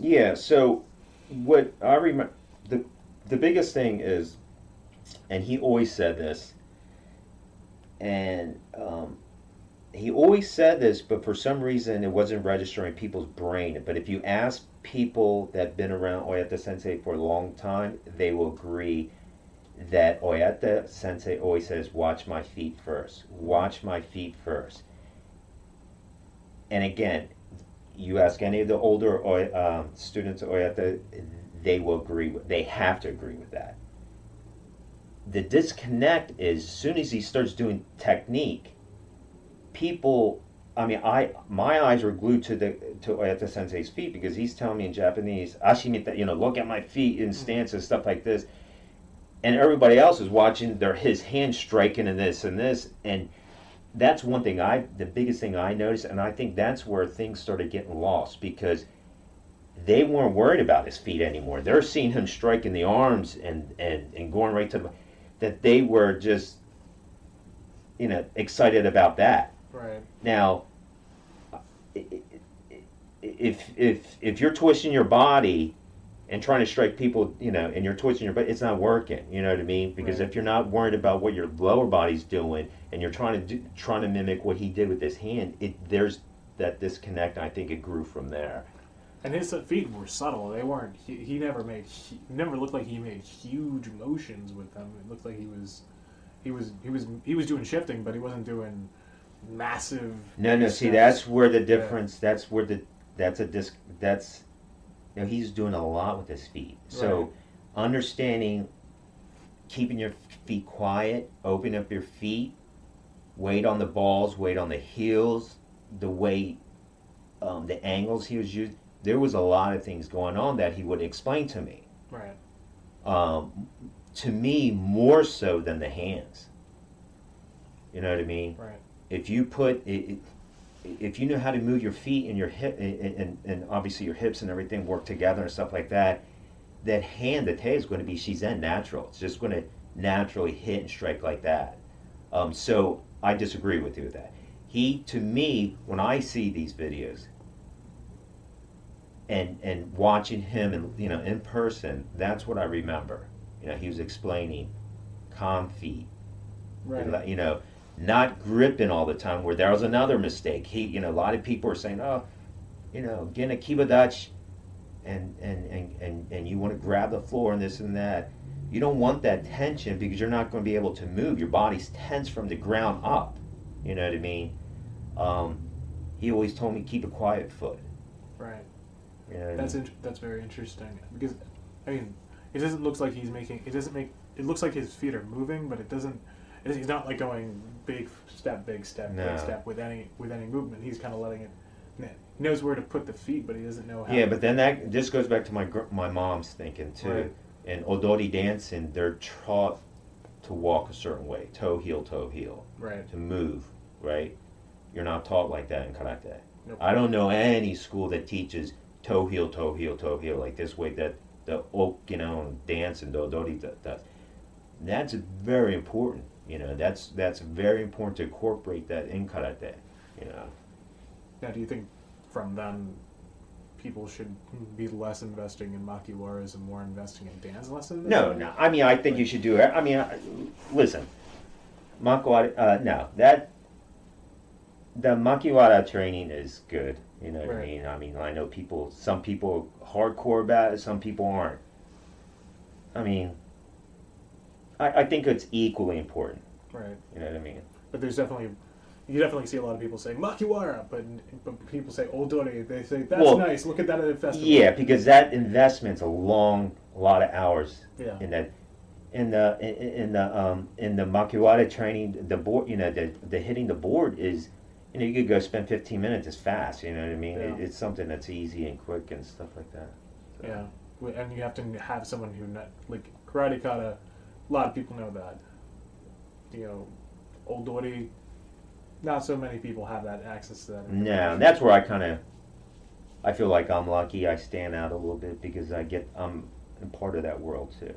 Yeah, so what I remember, the biggest thing is, and he always said this, and he always said this, but for some reason it wasn't registering in people's brain. But if you ask people that have been around Oyata Sensei for a long time, they will agree that Oyata Sensei always says, "Watch my feet first. Watch my feet first." And again, you ask any of the older students of Oyata, they will agree with. They have to agree with that. The disconnect is as soon as he starts doing technique, people. I mean, my eyes were glued to Oyata Sensei's feet because he's telling me in Japanese, "Ashimita," look at my feet in stances, stuff like this, and everybody else is watching his hands striking and this, and that's one thing the biggest thing I noticed, and I think that's where things started getting lost because they weren't worried about his feet anymore. They're seeing him striking the arms and going right to the, that they were just excited about that. Right. Now, if you're twisting your body and trying to strike people, and you're twisting your body, it's not working. You know what I mean? Because Right. if you're not worried about what your lower body's doing and you're trying to mimic what he did with his hand, there's that disconnect. I think it grew from there. And his feet were subtle. They weren't. He never made. He never looked like he made huge motions with them. It looked like he was doing shifting, but he wasn't doing massive. No. See, steps. that's where the difference. That's where that's a disc. That's he's doing a lot with his feet. So Right. understanding, keeping your feet quiet, open up your feet, weight on the balls, weight on the heels, the weight, the angles he was using. There was a lot of things going on that he would explain to me. Right. Um, to me, more so than the hands. You know what I mean? Right. If you put it, if you know how to move your feet and your hip and obviously your hips and everything work together and stuff like that, that hand, the te is going to be shizen natural. It's just going to naturally hit and strike like that. So I disagree with you with that. To me, when I see these videos and watching him and in person, that's what I remember. He was explaining calm feet. Right. Not gripping all the time. Where there was another mistake. A lot of people are saying, "Oh, getting a kibadachi, and you want to grab the floor and this and that." You don't want that tension because you're not going to be able to move. Your body's tense from the ground up. You know what I mean? He always told me keep a quiet foot. Right. You know what I mean? That's very interesting because, I mean, it doesn't look like he's making. It doesn't make. It looks like his feet are moving, but it doesn't. He's not like going big step, big step, No. big step with any movement. He's kind of letting it. He knows where to put the feet, but he doesn't know how. Yeah, but then this goes back to my mom's thinking too. Right. In odori dancing, they're taught to walk a certain way, toe heel, Right. to move, right? You're not taught like that in karate. Nope. I don't know any school that teaches toe heel, like this way that the Okinawan dance and the odori does. That's very important. That's very important to incorporate that in karate. Now, do you think from then people should be less investing in Makiwaras and more investing in dance lessons? No. I mean, I think you should do it. I mean, listen, Makiwara. No, the Makiwara training is good. You know what I Right. mean? I mean, I know some people are hardcore about it, some people aren't. I mean, I think it's equally important. Right. You know what I mean? But you definitely see a lot of people saying Makiwara, but people say Odori. They say that's Well, nice. Look at that at a festival. Yeah, because that investment's a lot of hours Yeah. in that. In the Makiwara training, the board, the hitting the board is, you could go spend 15 minutes. It's fast. You know what I mean? Yeah. It's something that's easy and quick and stuff like that. So. Yeah, and you have to have someone who like karate kata. A lot of people know that. Odori. Not so many people have that access to that. No, and that's where I feel like I'm lucky. I stand out a little bit because I'm part of that world too.